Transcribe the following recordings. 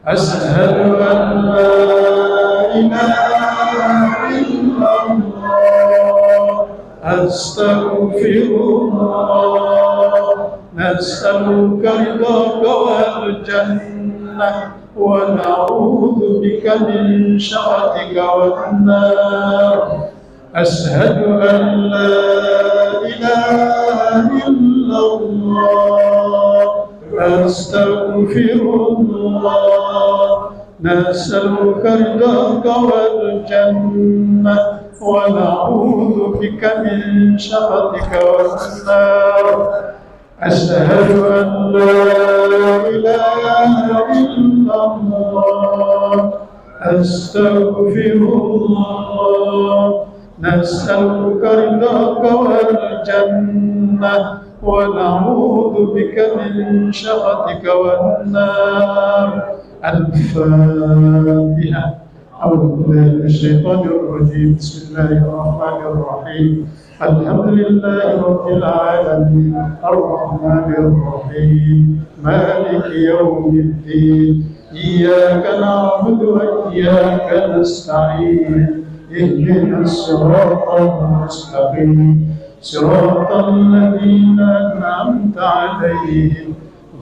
أشهد أن لا إله إلا الله أستغفر الله نسألك رضاك والجنة ونعوذ بك من شرك والنار أشهد أن لا إله إلا الله أستغفر الله نسألك رضاك والجنة ونعوذ بك من شرك والنار أشهد أن لا إله إلا الله أستغفر الله نسألك رضاك والجنة ونعوذ بك من شرك والنار الفاتحة. أعوذ بالله من الشيطان الرجيم. بسم الله الرحمن الرحيم. الحمد لله رب العالمين الرحمن الرحيم مالك يوم الدين إياك نعبد وإياك نستعين اهدنا الصراط المستقيم صراط الذين أنعمت عليهم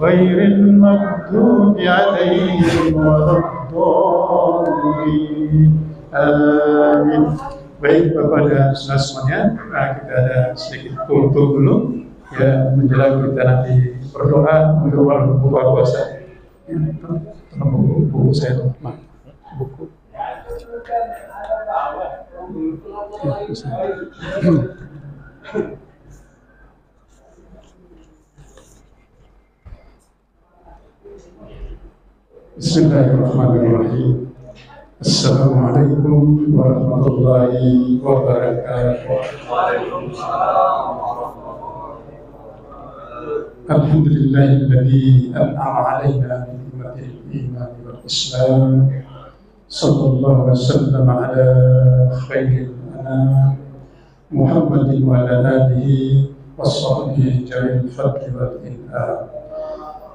غير المغضوب عليهم ولا الضالين آمين. Baik Bapak dan Saudara semuanya, kita ada sedikit kultur dulu ya menjelang kita nanti berdoa untuk buka puasa. Buku saya buku. Bismillahirrahmanirrahim. Assalamualaikum warahmatullahi wabarakatuh. Alhamdulillahilladzi an'ama 'alaina bi ni'matil iman wal islam. Sallallahu alaihi wasallam ala khairil anam Muhammadin wa ala alihi washabbihi jami'il fadli wal in'am.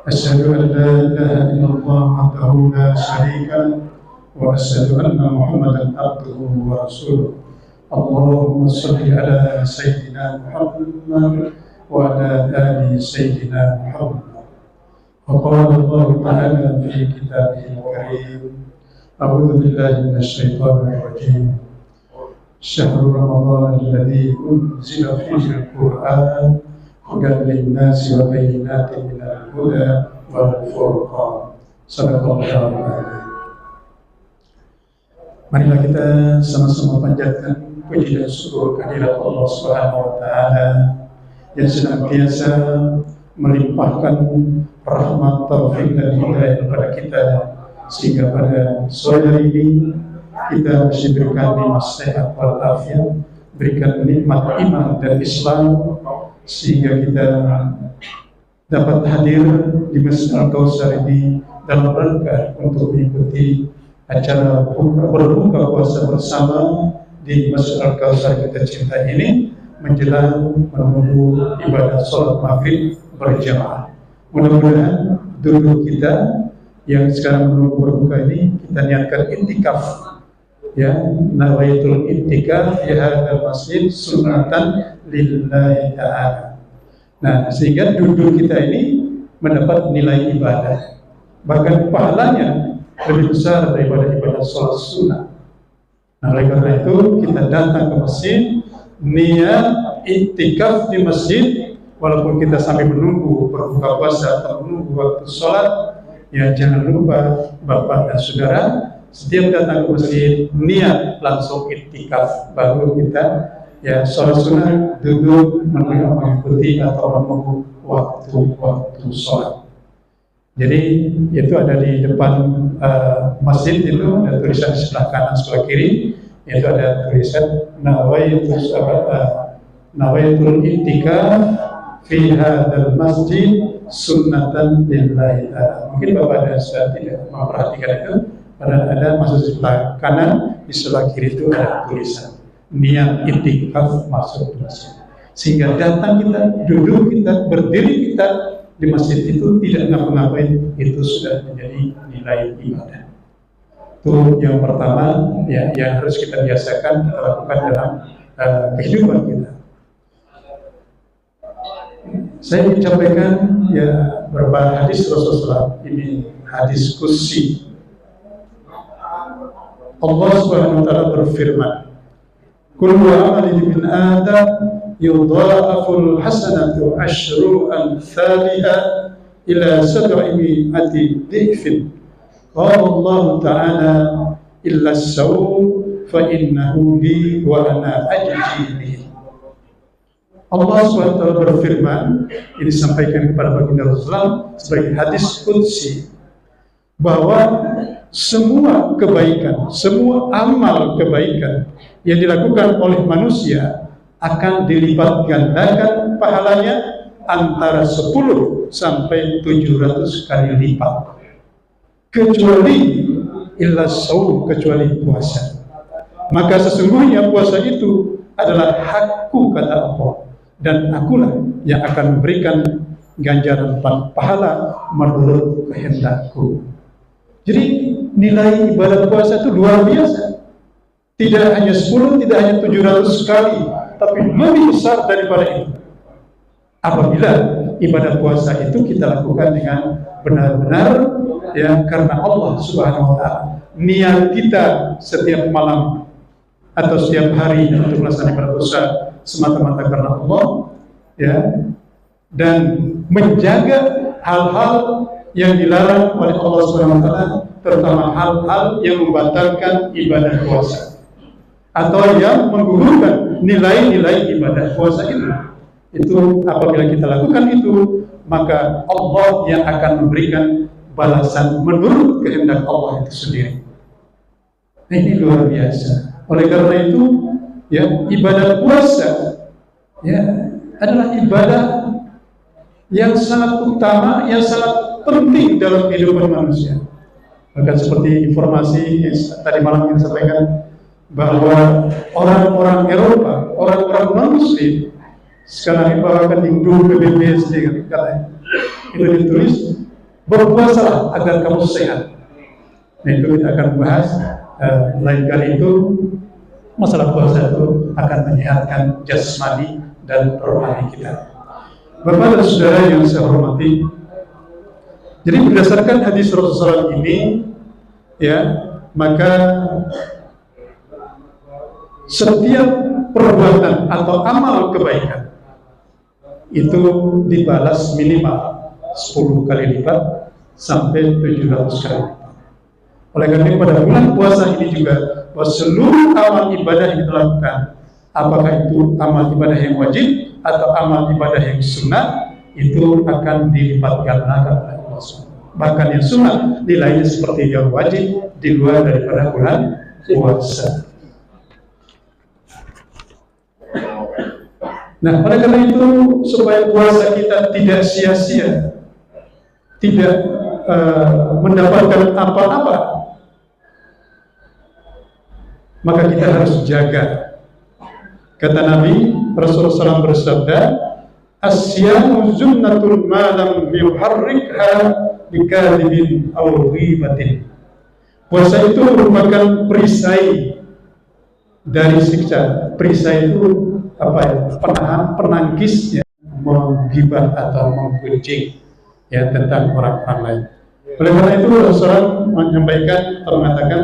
Asyhadu an la ilaha illallah wahdahu la syarika lahu wa asyhadu anna Muhammadan abduhu wa rasuluh. Allahumma shalli ala sayyidina Muhammad wa ala ali sayyidina Muhammad. Qala Allah ta'ala fi kitabihil karim. A'udzu billahi minasy syaithanir rajim. Syahrul Ramadan alladzi unzila fihi al-Qur'an hudan lin-nasi wa bayyinatin minal huda wal furqan. Sadaqallahu a'lam. Marilah kita sama-sama panjatkan puji dan syukur kehadirat Allah Subhanahu wa taala yang senantiasa melimpahkan rahmat, taufik dan hidayah kepada kita sehingga pada sore hari ini kita masih berikan nikmat sehat walafiat, berikan nikmat iman dan Islam sehingga kita dapat hadir di Masjid Al-Kautsar ini dalam rangka untuk mengikuti acara berbuka puasa bersama di Masjid Al-Kautsar kita cinta ini menjelang menunggu ibadah sholat maghrib berjamaah. Mudah-mudahan dulu kita yang sekarang menunggu berbuka ini kita niatkan intikaf ya, nawaitul intikaf ya hadzal masjid sunnatan lillahi ta'ala. Nah, sehingga duduk kita ini mendapat nilai ibadah, bahkan pahalanya lebih besar daripada ibadah sholat sunnah. Nah, oleh karena itu kita datang ke masjid, niat iktikaf di masjid, walaupun kita sambil menunggu berbuka puasa atau menunggu waktu sholat, ya jangan lupa Bapak dan Saudara, setiap datang ke masjid niat langsung iktikaf, baru kita ya sholat sunnah duduk mengikuti atau menunggu waktu sholat. Jadi itu ada di depan masjid, itu ada tulisan di sebelah kanan sebelah kiri, itu ada tulisan nawaitul intikaf fi hadzal masjid sunnatan lillahi ta'ala. Mungkin Bapak dan Saudara tidak memperhatikan itu, padahal ada masuk di sebelah kanan, di sebelah kiri itu ada tulisan niat intikaf masuk masjid. Sehingga datang kita, duduk kita, berdiri kita di masjid itu tidak ngapa-ngapain, itu sudah menjadi nilai ibadah. Itu yang pertama ya, yang harus kita biasakan, kita lakukan dalam kehidupan kita. Saya menyampaikan ya beberapa hadis Rasulullah, ini hadis qudsi. Allah Subhanahu wa taala berfirman, "Kullu 'amali min Adam yudha'aful hasanatu asyru amsalha ila 700 dhifin." Qala Allah Ta'ala, "Illa as-sawm fa innahu li wa ana ajzi bihi." Allah SWT berfirman, ini disampaikan kepada baginda Rasulullah sebagai hadis qudsi, bahwa semua kebaikan, semua amal kebaikan yang dilakukan oleh manusia akan dilipat gandakan pahalanya antara 10 sampai 700 kali lipat, kecuali illa shaum, kecuali puasa. Maka sesungguhnya puasa itu adalah hakku, kata Allah, dan akulah yang akan memberikan ganjaran pahala menurut kehendakku. Jadi nilai ibadah puasa itu luar biasa. Tidak hanya 10, tidak hanya 700 kali, tapi lebih besar daripada itu. Apabila ibadah puasa itu kita lakukan dengan benar-benar ya, karena Allah Subhanahu wa taala. Niat kita setiap malam atau setiap hari untuk melaksanakan ibadah puasa semata-mata karena Allah ya, dan menjaga hal-hal yang dilarang oleh Allah Subhanahu wa taala, terutama hal-hal yang membatalkan ibadah puasa atau yang menggugurkan nilai-nilai ibadah puasa itu. Itu apabila kita lakukan itu, maka Allah yang akan memberikan balasan menurut kehendak Allah itu sendiri. Nah, ini luar biasa. Oleh karena itu, ya, ibadah puasa ya adalah ibadah yang sangat utama, yang sangat penting dalam kehidupan manusia. Bahkan seperti informasi yang tadi malam kita sampaikan, bahwa orang-orang Eropa, orang-orang non-Muslim sekarang ini bahkan di grup PBB sendiri katanya, itu ditulis, berpuasalah agar kamu sehat. Nah, itu kita akan bahas lain kali. Itu masalah puasa itu akan menyehatkan jasmani dan rohani kita. Bapak dan saudara yang saya hormati, jadi berdasarkan hadis Rasulullah ini ya, maka setiap perbuatan atau amal kebaikan itu dibalas minimal 10 kali lipat sampai 700 kali lipat. Oleh karena itu pada bulan puasa ini juga, bahwa seluruh amal ibadah yang kita lakukan, apakah itu amal ibadah yang wajib atau amal ibadah yang sunnah, itu akan dilipat gandakan oleh Allah SWT. Bahkan yang sunnah nilainya seperti yang wajib di luar daripada bulan puasa. Nah, oleh karena itu, supaya puasa kita tidak sia-sia, tidak mendapatkan apa-apa, maka kita harus jaga. Kata Nabi Rasulullah SAW bersabda, "As-siyamu junnatul ma lam yuharrikha bikadzibin aw ghibatin." Puasa itu merupakan perisai dari siksa. Perisai itu apa ya? Penahan, penangkis ya, menggibah atau menggunjing ya tentang orang lain. Oleh karena itu Rasulullah menyampaikan atau mengatakan,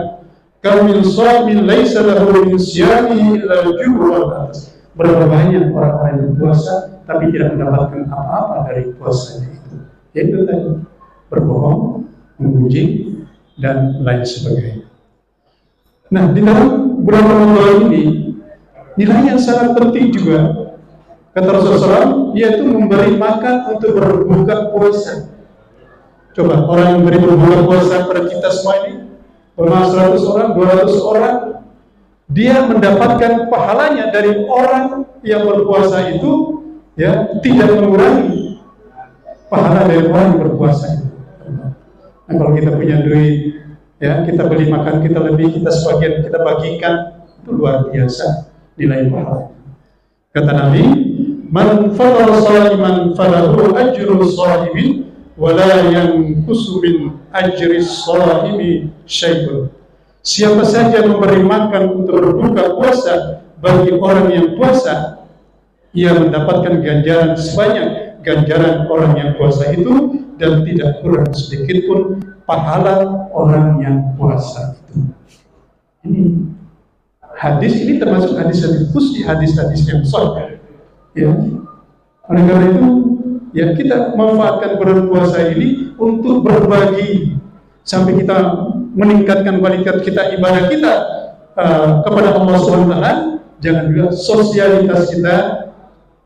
"Kamil shamin laisa lahu min siyamihi illa al-ju'u." Berapa banyak orang-orang yang berpuasa tapi tidak mendapatkan apa-apa dari puasanya itu. Yaitu tadi berbohong, menggunjing dan lain sebagainya. Nah, di dalam bulan Ramadan ini nilai yang sangat penting juga, kata Rasulullah, yaitu memberi makan untuk berbuka puasa. Coba orang yang memberi berbuka puasa pada kita semua ini, 100 orang, 200 orang, dia mendapatkan pahalanya dari orang yang berpuasa itu, ya, tidak mengurangi pahala dari orang yang berpuasa itu. Nah, kalau kita punya duit, ya, kita beli makan kita lebih, kita sebagian kita bagikan, itu luar biasa nilai pahala. Kata Nabi, Man fatara shaiman falahu ajru shaimin wa la yanqusu min ajri shaimi syai'un. Siapa saja memberi makan untuk berbuka puasa bagi orang yang puasa, ia mendapatkan ganjaran sebanyak ganjaran orang yang puasa itu, dan tidak kurang sedikit pun pahala orang yang puasa itu. Ini hadis ini termasuk hadis-hadis khusus, hadis-hadis yang sahih. Ya, oleh karena itu, ya kita manfaatkan bulan puasa ini untuk berbagi sampai kita meningkatkan kualitas kita, ibadah kita kepada Allah SWT. Jangan juga sosialitas kita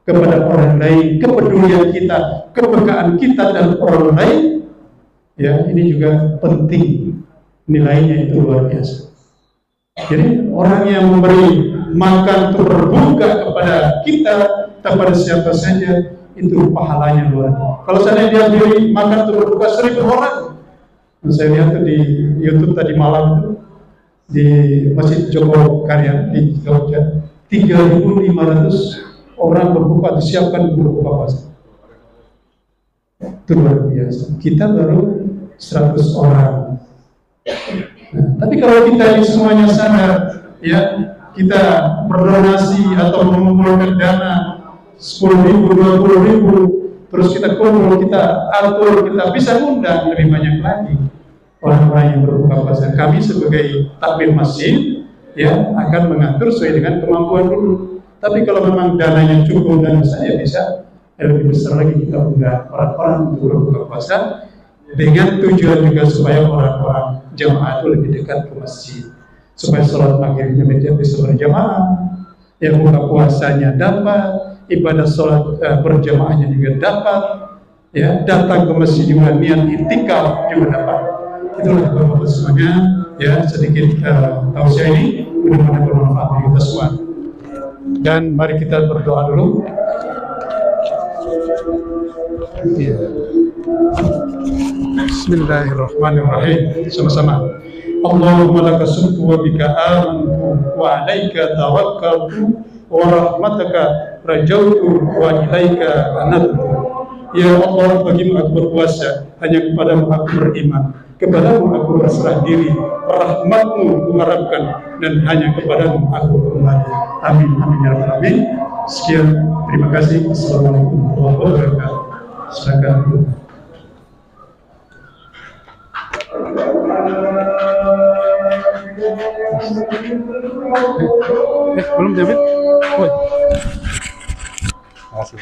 kepada orang lain, kepedulian kita, kepekaan kita dan orang lain. Ya, ini juga penting, nilainya itu luar biasa. Jadi orang yang memberi makan untuk berbuka kepada kita, kepada siapa saja, itu pahalanya luar biasa. Kalau seandainya dia beri makan untuk berbuka 1000 orang, saya lihat tuh di YouTube tadi malam itu di Masjid Joko Karya di Jogja, 3.500 orang berbuka, disiapkan untuk berbuka puasa. Itu luar biasa. Kita baru 100 orang. Nah, tapi kalau kita ini semuanya sadar, ya, kita berdonasi atau mengumpulkan dana 10.000, 20.000, terus kita kumpul, kita atur, kita bisa undang lebih banyak lagi orang-orang yang berbuka puasa. Kami sebagai takmir masjid, ya, akan mengatur sesuai dengan kemampuan dulu. Tapi kalau memang dananya cukup dan saya bisa lebih besar lagi, kita undang orang-orang untuk berbuka puasa, dengan tujuan juga supaya orang-orang jamaah itu lebih dekat ke masjid, supaya sholat maghribnya bisa berjamaah, ya, buka puasanya dapat, ibadah sholat berjamaahnya juga dapat, ya, datang ke masjid juga niat itikaf juga dapat. Itulah Bapak-Bapak semuanya, ya, sedikit tausiah ini mudah-mudahan bermanfaat bagi kita semua. Dan mari kita berdoa dulu. Ya. Bismillahirrahmanirrahim. Sama-sama. Allahumma laka sumtu wa bika amantu wa alaika tawakkaltu wa rahmataka rajautu wa ilaika anabtu. Ya Allah, bagimu aku berpuasa, hanya kepadamu aku beriman, kepadamu aku berserah diri, rahmatmu kuharapkan, dan hanya kepadamu aku kembali. Amin, amin, ya rabbal alamin. Sekian, terima kasih. Assalamualaikum warahmatullahi wabarakatuh. Silakan. Belum David? Woi. Makasih.